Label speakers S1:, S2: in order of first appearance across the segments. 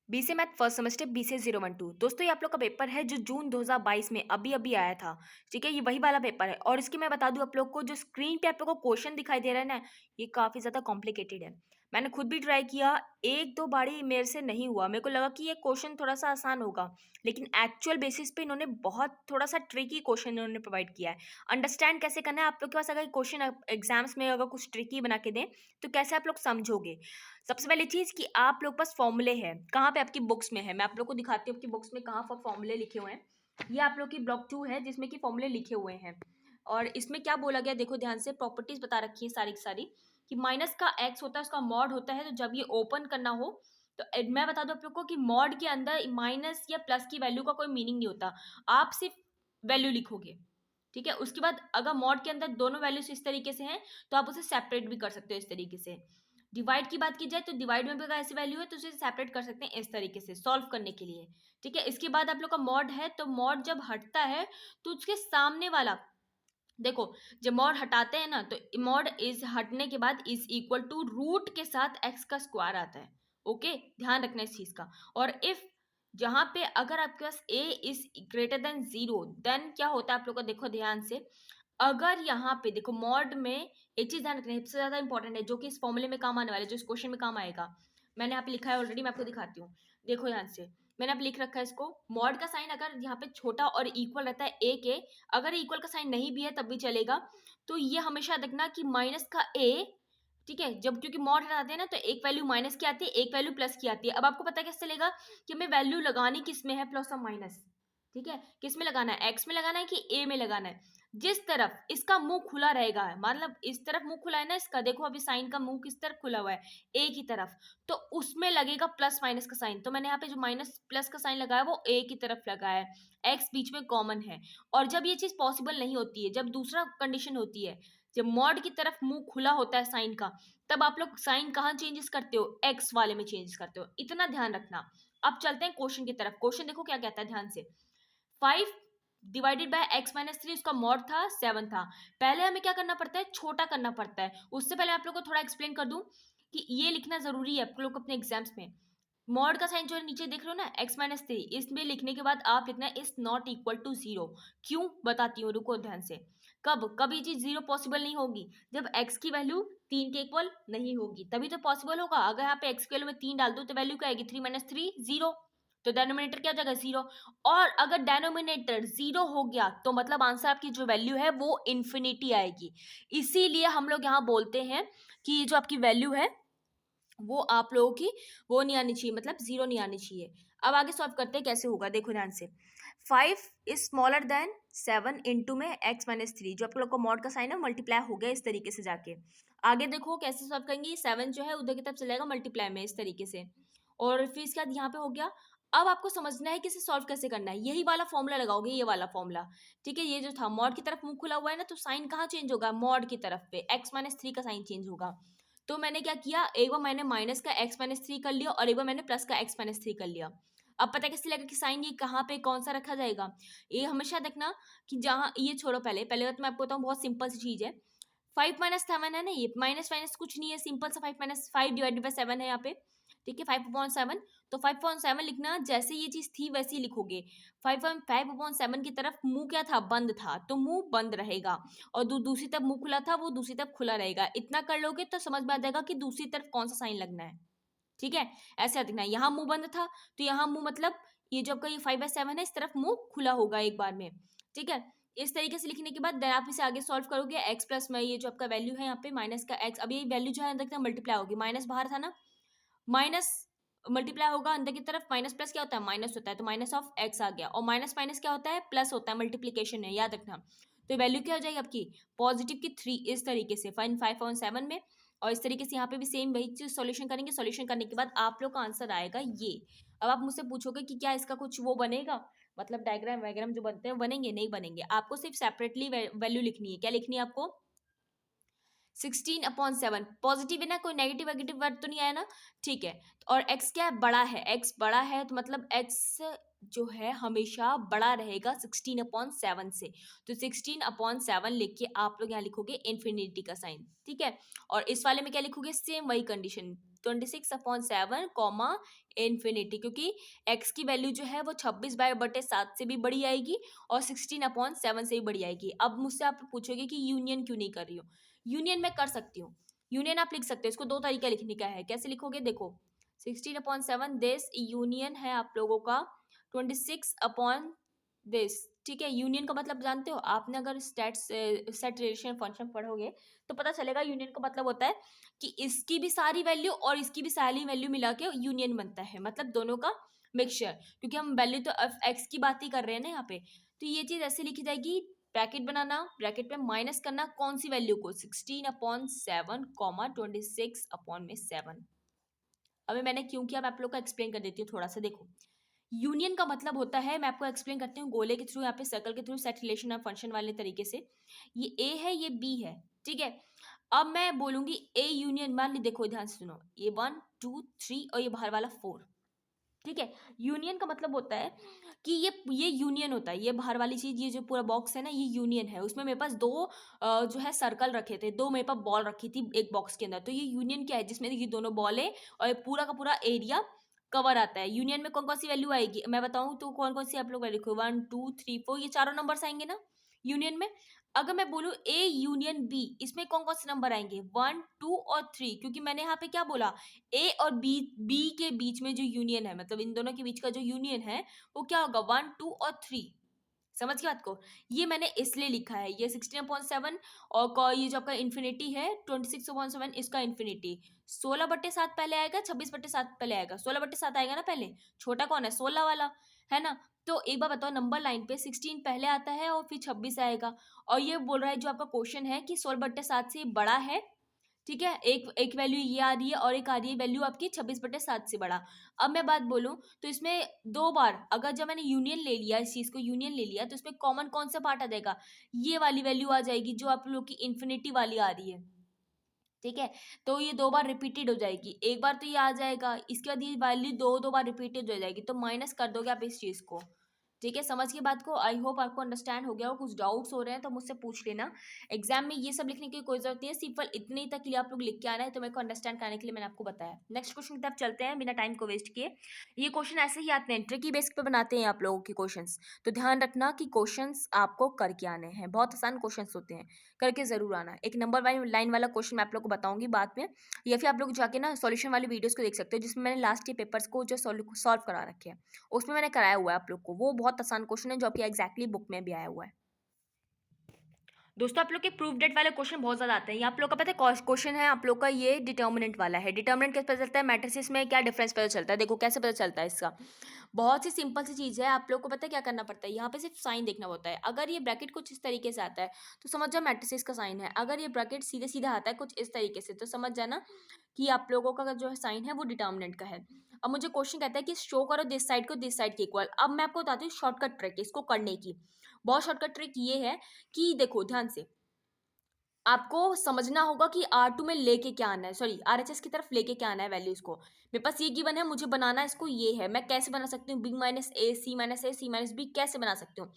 S1: BCA math first semester BCA 012। दोस्तों ये आप लोग का पेपर है जो जून 2022 में अभी अभी आया था। ठीक है, ये वही वाला पेपर है और इसकी मैं बता दूं आप लोग को, जो स्क्रीन पे आप लोग को क्वेश्चन दिखाई दे रहा है ना, ये काफ़ी ज़्यादा कॉम्प्लिकेटेड है। मैंने खुद भी ट्राई किया, एक दो बारी मेरे से नहीं हुआ। मेरे को लगा कि ये क्वेश्चन थोड़ा सा आसान होगा, लेकिन एक्चुअल बेसिस पे इन्होंने बहुत थोड़ा सा ट्रिकी क्वेश्चन इन्होंने प्रोवाइड किया है। अंडरस्टैंड कैसे करना है, आप लोग के पास अगर क्वेश्चन एग्जाम्स में अगर कुछ ट्रिकी बना के दें तो कैसे आप लोग समझोगे। सबसे पहली चीज कि आप लोग पास फॉर्मूले हैं, कहाँ पे आपकी बुक्स में है, मैं आप लोग को दिखाती हूँ आपकी बुक्स में कहाँ पर फॉर्मूले लिखे हुए हैं। ये आप लोग की ब्लॉक 2 है जिसमें कि फॉर्मूले लिखे हुए हैं। और इसमें क्या बोला गया देखो ध्यान से, प्रॉपर्टीज बता रखी है सारी की सारी, कि माइनस का एक्स होता है उसका मॉड होता है, तो जब ये ओपन करना हो तो मैं बता दूं आप लोग को कि मॉड के अंदर माइनस या प्लस की वैल्यू का कोई मीनिंग नहीं होता। आप सिर्फ वैल्यू लिखोगे। ठीक है, उसके बाद अगर मॉड के अंदर दोनों वैल्यूज इस तरीके से हैं तो आप उसे सेपरेट भी कर सकते हो इस तरीके से। डिवाइड की बात की जाए तो डिवाइड में भी अगर ऐसी वैल्यू है तो उसे सेपरेट कर सकते हैं इस तरीके से सॉल्व करने के लिए। ठीक है, इसके बाद आप लोग का मॉड है, तो मॉड जब हटता है तो उसके सामने वाला, देखो जब मॉड हटाते हैं ना तो मॉड इज हटने के बाद इज इक्वल टू रूट के साथ एक्स का स्क्वायर आता है। ओके, ध्यान रखना इस चीज का। और इफ जहां पे अगर आपके पास a is greater than 0, then क्या होता है आप लोग का, देखो ध्यान से। अगर यहाँ पे देखो मॉड में एक चीज ध्यान रखना है, सबसे ज्यादा इंपॉर्टेंट है, जो कि इस फॉर्मूले में काम आने वाला है, जो इस क्वेश्चन में काम आएगा। मैंने यहाँ पे लिखा है ऑलरेडी, मैं आपको दिखाती हूँ। देखो ध्यान से, मैंने आप लिख रखा है इसको। मॉड का साइन अगर यहाँ पे छोटा और इक्वल रहता है ए के, अगर इक्वल का साइन नहीं भी है तब भी चलेगा, तो ये हमेशा देखना कि माइनस का ए। ठीक है, जब क्योंकि मॉड हटाते हैं ना तो एक वैल्यू माइनस की आती है, एक वैल्यू प्लस की आती है। अब आपको पता कैसे चलेगा कि हमें वैल्यू लगानी किस में है, प्लस और माइनस। ठीक है, किस में लगाना है, एक्स में लगाना है कि ए में लगाना है। जिस तरफ इसका मुंह खुला रहेगा, मतलब इस तरफ मुंह खुला है ना इसका, देखो अभी साइन का मुंह किस तरफ खुला हुआ है, ए की तरफ, तो उसमें लगेगा प्लस माइनस का साइन। तो मैंने यहाँ पे जो माइनस प्लस का साइन लगाया वो ए की तरफ लगाया है, एक्स बीच में कॉमन है। और जब ये चीज पॉसिबल नहीं होती है, जब दूसरा कंडीशन होती है, जब मॉड की तरफ मुंह खुला होता है साइन का, तब आप लोग साइन कहाँ चेंजेस करते हो, एक्स वाले में चेंज करते हो। इतना ध्यान रखना। अब चलते हैं क्वेश्चन की तरफ। क्वेश्चन देखो क्या कहता है ध्यान से। 5 डिवाइडेड बाय एक्स माइनस 3, उसका मॉड था 7 था। पहले हमें क्या करना पड़ता है, छोटा करना पड़ता है। उससे पहले आप लोग को थोड़ा एक्सप्लेन कर दूं कि ये लिखना जरूरी है आप लोग अपने एग्जाम्स में। मॉड का साइन जो है नीचे देख रहे हो ना, एक्स माइनस 3, इसमें लिखने के बाद आप लिखना है इज नॉट इक्वल टू 0। क्यों बताती हूँ, रुको ध्यान से। कब कब ये चीज 0 पॉसिबल नहीं होगी, जब एक्स की वैल्यू 3 के इक्वल नहीं होगी, तभी तो पॉसिबल होगा। अगर यहाँ पे एक्स की वैल्यू में 3 डाल दो तो वैल्यू क्या आएगी, 3 माइनस 3 0, तो डेनोमिनेटर क्या हो जाएगा 0। और अगर डेनोमिनेटर 0 हो गया तो मतलब आंसर आपकी जो वैल्यू है वो इन्फिनिटी आएगी। इसीलिए हम लोग यहाँ बोलते हैं कि ये जो आपकी वैल्यू है वो आप लोगों की वो नहीं आनी चाहिए, मतलब 0 नहीं आनी चाहिए। अब आगे सॉल्व करते हैं कैसे होगा, देखो ध्यान से। 5 इज स्मॉलर देन 7 इंटू में एक्स माइनस 3, जो आप लोग का मॉड का साइन है मल्टीप्लाई हो गया इस तरीके से जाके। आगे देखो कैसे सॉल्व करेंगे, 7 जो है उधर की तरफ चलेगा मल्टीप्लाई में इस तरीके से, और फिर इसके बाद यहाँ पे हो गया। अब आपको समझना है कि इसे सॉल्व कैसे करना है, यही वाला फॉर्मूला लगाओगे, ये वाला फॉर्मूला। ठीक है, ये जो था मॉड की तरफ मुंह खुला हुआ है ना, तो साइन कहाँ चेंज होगा, मॉड की तरफ पे एक्स माइनस 3 का साइन चेंज होगा। तो मैंने क्या किया, एक बार मैंने माइनस का एक्स माइनस 3 कर लिया और एक बार मैंने प्लस का एक्स माइनस 3 कर लिया। अब पता कैसे लगा कि साइन ये कहाँ पे कौन सा रखा जाएगा। ये हमेशा देखना कि जहाँ ये छोड़ो, पहले पहले बात मैं आपको बताऊँ, बहुत सिंपल सी चीज है। 5 माइनस 7 है ना, ये माइनस माइनस कुछ नहीं है, सिंपल सा 5 माइनस 5 डिवाइडेड बाई 7 है यहाँ पे। ठीक है, 5/7, तो 5/7 लिखना, जैसे ये चीज थी वैसे ही लिखोगे। 5/7 की तरफ मुंह क्या था, बंद था, तो मुंह बंद रहेगा। और दूसरी तरफ मुंह खुला था, वो दूसरी तरफ खुला रहेगा। इतना कर लोगे तो समझ में आ जाएगा कि दूसरी तरफ कौन सा साइन लगना है। ठीक है, ऐसे दिखना है। यहाँ मुंह बंद था तो यहाँ मुंह, मतलब ये जो आपका ये 5/7 है, इस तरफ मुंह खुला होगा एक बार में। ठीक है, इस तरीके से लिखने के बाद देन आप इसे आगे सॉल्व करोगे। एक्स प्लस में ये जो आपका वैल्यू है यहाँ पे माइनस का एक्स, अब ये वैल्यू जो है अंदर की तरफ मल्टीप्लाई होगी, माइनस बाहर था ना, माइनस मल्टीप्लाई होगा अंदर की तरफ। माइनस प्लस क्या होता है, माइनस होता है, तो माइनस ऑफ एक्स आ गया। और माइनस माइनस क्या होता है, प्लस होता है, मल्टीप्लीकेशन है, याद रखना। तो वैल्यू क्या हो जाएगी आपकी, पॉजिटिव की 3 इस तरीके से 5/7 में। और इस तरीके से यहाँ पे भी सेम वही चीज सॉल्यूशन करेंगे। सॉल्यूशन करने के बाद आप लोग का आंसर आएगा ये। अब आप मुझसे पूछोगे कि क्या इसका कुछ वो बनेगा, मतलब डायग्राम वैग्राम जो बनते हैं बनेंगे, नहीं बनेंगे। आपको सिर्फ सेपरेटली वैल्यू लिखनी है। क्या लिखनी है आपको, 16/7, पॉजिटिव है ना, कोई नेगेटिव वेगेटिव वर्ड तो नहीं आया ना। ठीक है, और x क्या है, बड़ा है, x बड़ा है, तो मतलब x जो है हमेशा बड़ा रहेगा 16/7 से। तो 16/7 लिख के आप लोग यहाँ लिखोगे इन्फिनिटी का साइन। ठीक है, और इस वाले में क्या लिखोगे, सेम वही कंडीशन। 26/7 कॉमा इन्फिनिटी, क्योंकि x की वैल्यू जो है वो 26/7 से भी बड़ी आएगी और 16/7 से भी बड़ी आएगी। अब मुझसे आप पूछोगे कि यूनियन क्यों नहीं कर रही हो। यूनियन मैं कर सकती हूँ, यूनियन आप लिख सकते हो, इसको दो तरीका लिखने का है। कैसे लिखोगे, देखो 16/7 दिस यूनियन है आप लोगों का 26/दिस, ठीक है। यूनियन का मतलब जानते हो आपने, अगर सेट रिलेशन फंक्शन पढ़ोगे तो पता चलेगा यूनियन का मतलब होता है कि इसकी भी सारी वैल्यू और इसकी भी सारी वैल्यू मिला के यूनियन बनता है, मतलब दोनों का मिक्सचर, क्योंकि हम वैल्यू तो एक्स की बात ही कर रहे हैं ना यहाँ पे। तो ये चीज ऐसे लिखी जाएगी, ब्रैकेट बनाना, ब्रैकेट में माइनस करना कौन सी वैल्यू को, 16/7 कॉमा 26/7। अभी मैंने क्यों किया मैं आप लोग को एक्सप्लेन कर देती हूँ थोड़ा सा। देखो यूनियन का मतलब होता है, मैं आपको एक्सप्लेन करती हूँ गोले के थ्रू, यहाँ पे सर्कल के थ्रू, सेट रिलेशन और फंक्शन वाले तरीके से। ये ए है, ये बी है, ठीक है। अब मैं बोलूंगी ए यूनियन, मान ली, देखो ध्यान से सुनो, ये 1 2 3 और ये बाहर वाला 4, ठीक है। यूनियन का मतलब होता है कि ये यूनियन होता है, ये बाहर वाली चीज, ये जो पूरा बॉक्स है ना, ये यूनियन है। उसमें मेरे पास दो जो है सर्कल रखे थे, दो मेरे पास बॉल रखी थी एक बॉक्स के अंदर, तो ये यूनियन क्या है, जिसमें ये दोनों बॉल है और ये पूरा का पूरा एरिया कवर आता है। यूनियन में कौन कौन सी वैल्यू आएगी मैं बताऊं तो, कौन कौन सी आप लोग लिखो, 1 2 3 4, ये चारों नंबर्स आएंगे ना यूनियन में। अगर मैं बोलूं ए यूनियन बी, इसमें कौन कौन से नंबर आएंगे, 1 2 और 3, क्योंकि मैंने यहाँ पे क्या बोला, ए और बी के बीच में जो यूनियन है, मतलब इन दोनों के बीच का जो यूनियन है वो क्या होगा, 1 2 और 3। समझ गया बात को, ये मैंने इसलिए लिखा है, ये 16/7 और ये जो आपका इन्फिनिटी है 26/7, इसका इन्फिनिटी 16/7 पहले आएगा, 26/7 पहले आएगा, 16/7 आएगा ना पहले, छोटा कौन है 16 वाला, है ना। तो एक बार बताओ, नंबर लाइन पे 16 पहले आता है और फिर 26 आएगा, और ये बोल रहा है जो आपका क्वेश्चन है कि 16/7 से बड़ा है, ठीक है। एक एक वैल्यू ये आ रही है और एक आ रही है वैल्यू आपकी 26/7 से बड़ा। अब मैं बात बोलूं तो इसमें दो बार, अगर जब मैंने यूनियन ले लिया, इस चीज को यूनियन ले लिया, तो इसमें कॉमन कौन सा पार्ट आ जाएगा, ये वाली वैल्यू आ जाएगी जो आप लोग की इन्फिनिटी वाली आ रही है, ठीक है। तो ये दो बार रिपीटेड हो जाएगी, एक बार तो ये आ जाएगा, इसके बाद ये वैल्यू दो दो बार रिपीटेड हो जाएगी, तो माइनस कर दोगे आप इस चीज को, ठीक है। समझ के बात को, आई होप आपको अंडरस्टैंड हो गया हो। कुछ डाउट्स हो रहे हैं तो मुझसे पूछ लेना। एग्जाम में ये सब लिखने की कोई जरूरत नहीं है, सिंपल इतने ही तक के लिए आप लोग लिख के आना है, तो मेरे को अंडरस्टैंड करने के लिए मैंने आपको बताया। नेक्स्ट क्वेश्चन की तरफ चलते हैं बिना टाइम को वेस्ट किए। ये क्वेश्चन ऐसे ही आते हैं, ट्रिकी बेस पे बनाते हैं आप लोगों के क्वेश्चंस, तो ध्यान रखना कि क्वेश्चंस आपको करके आने हैं, बहुत आसान क्वेश्चंस होते हैं, करके जरूर आना। एक नंबर वाली लाइन वाला क्वेश्चन मैं आप लोग को बताऊंगी बाद में, या फिर आप लोग जाके ना सॉल्यूशन वाली वीडियोस को देख सकते हो, जिसमें मैंने लास्ट के पेपर्स को जो सॉल्व करा रखे हैं, उसमें मैंने कराया हुआ है आप लोग को। वो बहुत आसान क्वेश्चन है जो आपकी एग्जैक्टली बुक में भी आया हुआ है। दोस्तों आप लोग के प्रूफ डेट वाले क्वेश्चन बहुत ज्यादा आते हैं। ये आप लोग का पता है क्वेश्चन है आप लोग का, ये डिटर्मिनेंट वाला है। डिटर्मिनेंट कैसे पता चलता है, मैट्रिसेस में क्या डिफरेंस पता चलता है, देखो कैसे पता चलता है इसका। बहुत सी सिंपल सी चीज़ है, आप लोग को पता है क्या करना पड़ता है, यहाँ पे सिर्फ साइन देखना होता है। अगर ये ब्रैकेट कुछ इस तरीके से आता है तो समझ जाओ मैट्रिसेस का साइन है, अगर ये ब्रैकेट सीधे सीधा आता है कुछ इस तरीके से, तो समझ जाना कि आप लोगों का जो है साइन है वो डिटर्मिनेंट का है। अब मुझे क्वेश्चन कहता है कि शो करो दिस साइड को दिस साइड के इक्वल। अब मैं आपको बताती हूँ शॉर्टकट ट्रिक इसको करने की। बहुत शॉर्टकट ट्रिक ये है कि देखो ध्यान से, आपको समझना होगा कि R2 में लेके क्या आना है, सॉरी RHS की तरफ लेके क्या आना है वैल्यूज को। मेरे पास ये गिवन है, मुझे बनाना है इसको, ये है, मैं कैसे बना सकती हूँ, B माइनस ए सी माइनस ए सी माइनस बी कैसे बना सकती हूँ,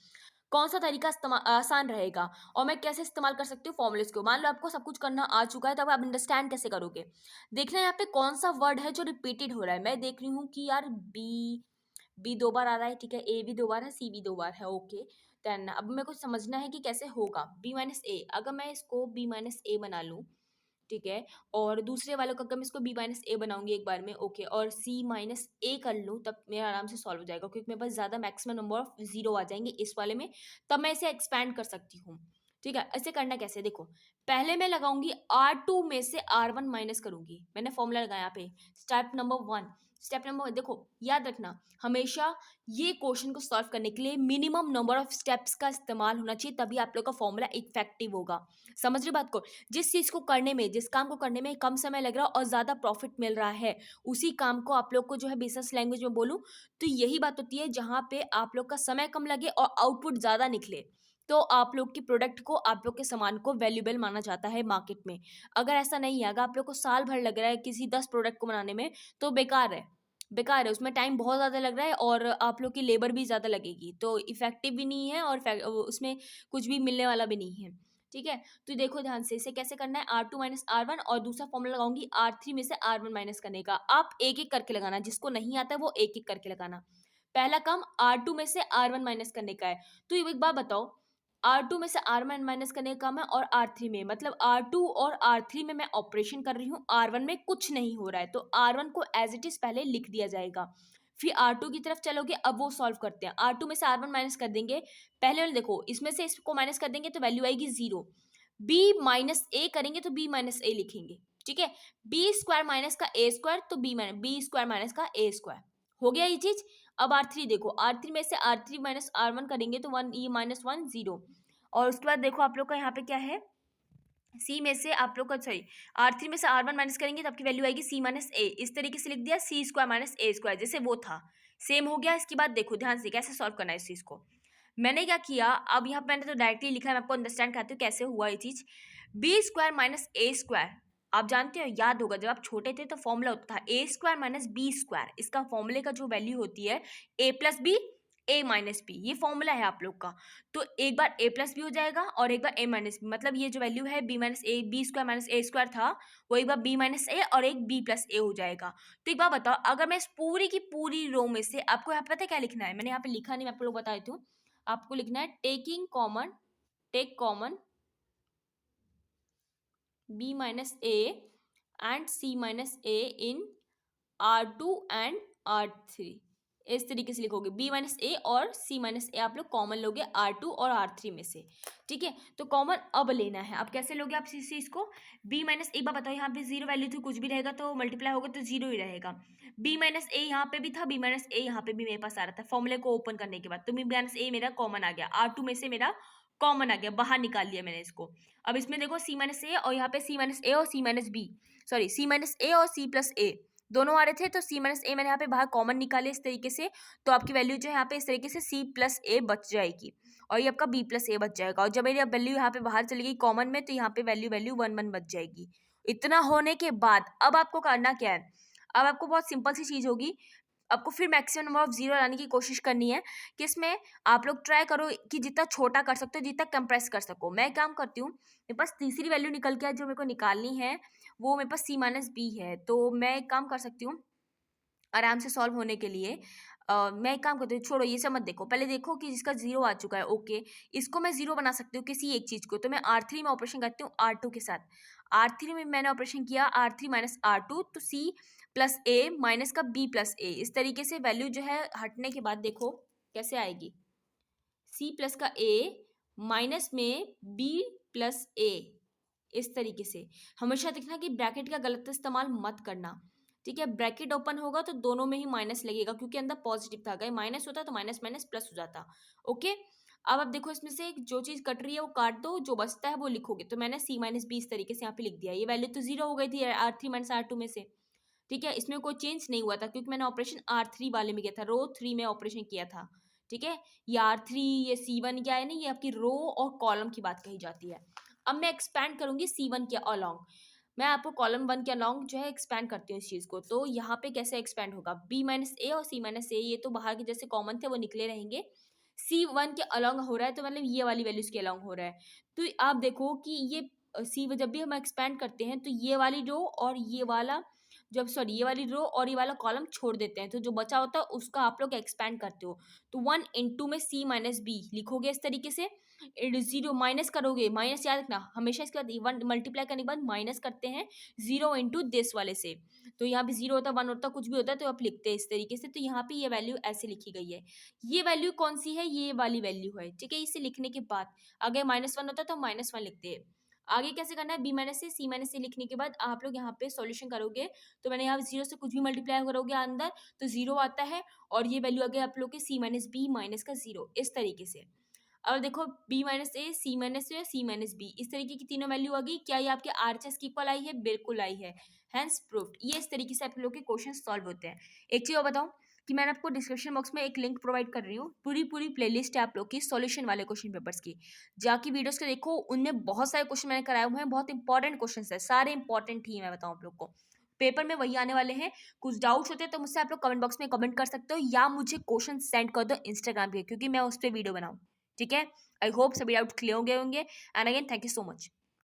S1: कौन सा तरीका आसान रहेगा, और मैं कैसे इस्तेमाल कर सकती हूँ फॉर्मुलेस को। मान लो आपको सब कुछ करना आ चुका है, तब आप अंडरस्टैंड कैसे करोगे। देखना यहाँ पे कौन सा वर्ड है जो रिपीटेड हो रहा है। मैं देख रही हूँ कि यार बी दो बार आ रहा है, ठीक है, ए भी दो बार है, सी भी दो बार है, ओके। देन अब मेरे को समझना है कि कैसे होगा बी माइनस ए। अगर मैं इसको बी माइनस ए बना लूँ, ठीक है, और दूसरे वालों का अगर मैं इसको बी माइनस ए बनाऊंगी एक बार में, ओके, और सी माइनस ए कर लूँ, तब मेरा आराम से सॉल्व हो जाएगा, क्योंकि मेरे पास ज़्यादा मैक्सिमम नंबर ऑफ जीरो आ जाएंगे इस वाले में, तब मैं इसे एक्सपैंड कर सकती हूँ। ठीक है, ऐसे करना कैसे, देखो पहले मैं लगाऊंगी R2 में से R1 माइनस करूंगी, मैंने फॉर्मूला लगाया यहाँ पे, स्टेप नंबर 1। स्टेप नंबर, देखो याद रखना हमेशा ये क्वेश्चन को सॉल्व करने के लिए मिनिमम नंबर ऑफ स्टेप्स का इस्तेमाल होना चाहिए, तभी आप लोग का फॉर्मूला इफेक्टिव होगा। समझ रही बात को, जिस चीज़ को करने में, जिस काम को करने में कम समय लग रहा है और ज़्यादा प्रॉफिट मिल रहा है, उसी काम को आप लोग को जो है बिजनेस लैंग्वेज में बोलूँ तो यही बात होती है, जहाँ पे आप लोग का समय कम लगे और आउटपुट ज़्यादा निकले, तो आप लोग की प्रोडक्ट को, आप लोग के सामान को वैल्यूएबल माना जाता है मार्केट में। अगर ऐसा नहीं है, अगर आप लोग को साल भर लग रहा है किसी 10 प्रोडक्ट को बनाने में, तो बेकार है, बेकार है, उसमें टाइम बहुत ज़्यादा लग रहा है और आप लोग की लेबर भी ज़्यादा लगेगी, तो इफेक्टिव भी नहीं है और उसमें कुछ भी मिलने वाला भी नहीं है। ठीक है। तो देखो ध्यान से इसे कैसे करना है, R2 माइनस R1 और दूसरा फॉर्मूला लगाऊंगी R3 में से R1 माइनस करने का। आप एक एक करके लगाना, जिसको नहीं आता है वो एक एक करके लगाना। पहला काम R2 में से R1 माइनस करने का है। तो एक बात बताओ, R2 में से R1 माइनस करने का काम है और R3 में, मतलब R2 और R3 में मैं ऑपरेशन कर रही हूँ, R1 में कुछ नहीं हो रहा है, तो R1 को एज इट इज पहले लिख दिया जाएगा। फिर R2 की तरफ चलोगे, अब वो सॉल्व करते हैं। R2 में से R1 माइनस कर देंगे, पहले वाले देखो इसमें से इसको माइनस कर देंगे तो वैल्यू आएगी 0। बी माइनस ए करेंगे तो बी माइनस ए लिखेंगे, ठीक है। बी स्क्वायर माइनस का ए स्क्वायर, तो बी स्क्वायर माइनस का ए स्क्वायर। हो गया ये चीज। अब R3 देखो, R3 में से R3 माइनस R1 करेंगे तो 1 e माइनस 1 0। और उसके बाद देखो आप लोग का यहाँ पे क्या है, सी में से आप लोग का सॉरी R3 में से R1 माइनस करेंगे तो आपकी वैल्यू आएगी सी माइनस ए। इस तरीके से लिख दिया, सी स्क्वायर माइनस ए स्क्वायर, जैसे वो था सेम हो गया। इसके बाद देखो ध्यान से कैसे सॉल्व करना है इस चीज को। मैंने क्या किया, अब यहाँ पे मैंने तो डायरेक्टली लिखा है, मैं आपको अंडरस्टैंड कराती हूँ कैसे हुआ ये चीज। बी स्क्वायर माइनस ए स्क्वायर, आप जानते हो, याद होगा जब आप छोटे थे तो फॉर्मूला होता था ए स्क्वायर माइनस बी स्क्वायर। इसका फॉर्मूले का जो वैल्यू होती है ए प्लस बी, ए माइनस बी, ये फॉर्मूला है आप लोग का। तो एक बार ए प्लस बी हो जाएगा और एक बार ए माइनस बी, मतलब ये जो वैल्यू है बी माइनस ए, बी स्क्वायर माइनस ए स्क्वायर था, वो एक बार बी माइनस ए और एक बी प्लस ए हो जाएगा। तो एक बार बताओ, अगर मैं इस पूरी की पूरी रो में से, आपको यहाँ पे पता है क्या लिखना है, मैंने यहाँ पे लिखा नहीं, मैं आप लोग बता देती हूँ। आपको लिखना है take common b minus A and c minus A in R2 and R3। इस तरीके से लिखोगे, b माइनस ए और c माइनस ए आप लोग कॉमन लोगे R2 और R3 में से, ठीक है। तो कॉमन अब लेना है, अब कैसे लोगे आप इस चीज को, b माइनस एक बार बताओ, यहाँ पे जीरो वैल्यू थी, कुछ भी रहेगा तो मल्टीप्लाई होगा तो जीरो ही रहेगा। b माइनस ए यहाँ पे भी था, b माइनस ए यहाँ पे भी मेरे पास आ रहा था फॉर्मूले को ओपन करने के बाद, तो b माइनस ए मेरा कॉमन आ गया, R2 में से मेरा कॉमन आ गया, बाहर निकाल लिया मैंने इसको। अब इसमें देखो c माइनस ए और यहाँ पे c माइनस ए और c minus B, sorry c minus A और c प्लस ए दोनों आ रहे थे, तो c माइनस ए मैंने यहाँ पे बाहर कॉमन निकाले इस तरीके से, तो आपकी वैल्यू जो है यहाँ पे इस तरीके से c प्लस ए बच जाएगी और ये आपका b प्लस ए बच जाएगा। और जब मेरी अब वैल्यू यहाँ पे बाहर चली गई कॉमन में, तो यहाँ पे वैल्यू 1 1 बच जाएगी। इतना होने के बाद अब आपको करना क्या है, अब आपको बहुत सिंपल सी चीज होगी, आपको फिर मैक्सिमम नंबर ऑफ जीरो लाने की कोशिश करनी है कि इसमें आप लोग ट्राई करो कि जितना छोटा कर सकते हो, जितना कंप्रेस कर सको। मैं काम करती हूँ, मेरे पास तीसरी वैल्यू निकल के जो मेरे को निकालनी है वो मेरे पास सी माइनस बी है, तो मैं एक काम कर सकती हूँ आराम से सॉल्व होने के लिए। मैं एक काम करती हूँ, छोड़ो ये सब मत देखो, पहले देखो कि जिसका जीरो आ चुका है, ओके, इसको मैं जीरो बना सकती हूँ किसी एक चीज को, तो मैं R3 में ऑपरेशन करती हूँ R2 के साथ। R3 में मैंने ऑपरेशन किया R3 माइनस R2, तो C प्लस ए माइनस का B प्लस ए, इस तरीके से वैल्यू जो है हटने के बाद देखो कैसे आएगी, C प्लस का A माइनस में B प्लस ए, इस तरीके से। हमेशा देखना कि ब्रैकेट का गलत इस्तेमाल मत करना, ठीक है। ब्रैकेट ओपन होगा तो दोनों में ही माइनस लगेगा, क्योंकि अंदर पॉजिटिव था, अगर माइनस होता तो माइनस माइनस प्लस हो जाता, ओके। अब आप देखो इसमें से जो चीज कट रही है वो काट दो, जो बचता है वो लिखोगे, तो मैंने c माइनस बी इस तरीके से यहाँ पे लिख दिया। ये वैल्यू तो जीरो हो गई थी R3 माइनस R2 में से, ठीक है, इसमें कोई चेंज नहीं हुआ था क्योंकि मैंने ऑपरेशन R3 वाले में किया था, रो 3 में ऑपरेशन किया था, ठीक है। ये R3 ये C1 क्या है ना, ये आपकी रो और कॉलम की बात कही जाती है। अब मैं एक्सपैंड करूंगी C1 के अलॉन्ग, मैं आपको कॉलम 1 के अलॉन्ग जो है एक्सपैंड करती हूँ इस चीज़ को। तो यहाँ पे कैसे एक्सपैंड होगा, b माइनस ए और c माइनस ए ये तो बाहर के जैसे कॉमन थे वो निकले रहेंगे, C1 के अलॉन्ग हो रहा है तो मतलब ये वाली वैल्यूज के अलॉन्ग हो रहा है। तो आप देखो कि ये सी जब भी हम एक्सपैंड करते हैं तो ये वाली रो और ये वाला, जब सॉरी ये वाली रो और ये वाला कॉलम छोड़ देते हैं, तो जो बचा होता है उसका आप लोग एक्सपैंड करते हो, तो 1 इंटू में c माइनस बी लिखोगे इस तरीके से। जीरो माइनस करोगे, माइनस याद रखना हमेशा, इसके बाद वन मल्टीप्लाई करने के बाद माइनस करते हैं जीरो इंटू दिस वाले से, तो यहाँ पे जीरो होता है, 1 होता है, कुछ भी होता है, तो आप लिखते हैं इस तरीके से। तो यहाँ पे ये वैल्यू ऐसे लिखी गई है, ये वैल्यू कौन सी है, ये वाली वैल्यू है, ठीक है। इसे लिखने के बाद अगर -1 होता है तो -1 लिखते हैं। आगे कैसे करना है, b माइनस से c माइनस से लिखने के बाद आप लोग यहाँ पे सॉल्यूशन करोगे, तो मैंने यहाँ जीरो से कुछ भी मल्टीप्लाई करोगे अंदर तो जीरो आता है, और ये वैल्यू आ गई आप लोग के c माइनस बी माइनस का जीरो, इस तरीके से। अब देखो b माइनस ए, सी माइनस ए, सी माइनस बी, इस तरीके की तीनों वैल्यू आ गई। क्या ये आपके RHS की इक्वल आई है, बिल्कुल आई है, हैंस प्रूव्ड। ये इस तरीके से आप लोग के क्वेश्चन सॉल्व होते हैं। एक चीज और बताऊं कि मैंने आपको डिस्क्रिप्शन बॉक्स में एक लिंक प्रोवाइड कर रही हूँ, पूरी प्लेलिस्ट है आप लोग की सॉल्यूशन वाले क्वेश्चन पेपर्स की, जाके वीडियोस को देखो, उनमें बहुत सारे क्वेश्चन मैंने कराए हुए हैं, बहुत इंपॉर्टेंट क्वेश्चन है, सारे इंपॉर्टेंट ही मैं बताऊँ आप लोग को, पेपर में वही आने वाले हैं। कुछ डाउट्स होते हैं तो मुझसे आप लोग कमेंट बॉक्स में कमेंट कर सकते हो, या मुझे क्वेश्चन सेंड कर दो इंस्टाग्राम पे, क्योंकि मैं उस पर वीडियो बनाऊँ, ठीक है। आई होप सभी डाउट क्लियर हो गए होंगे and again thank you so much.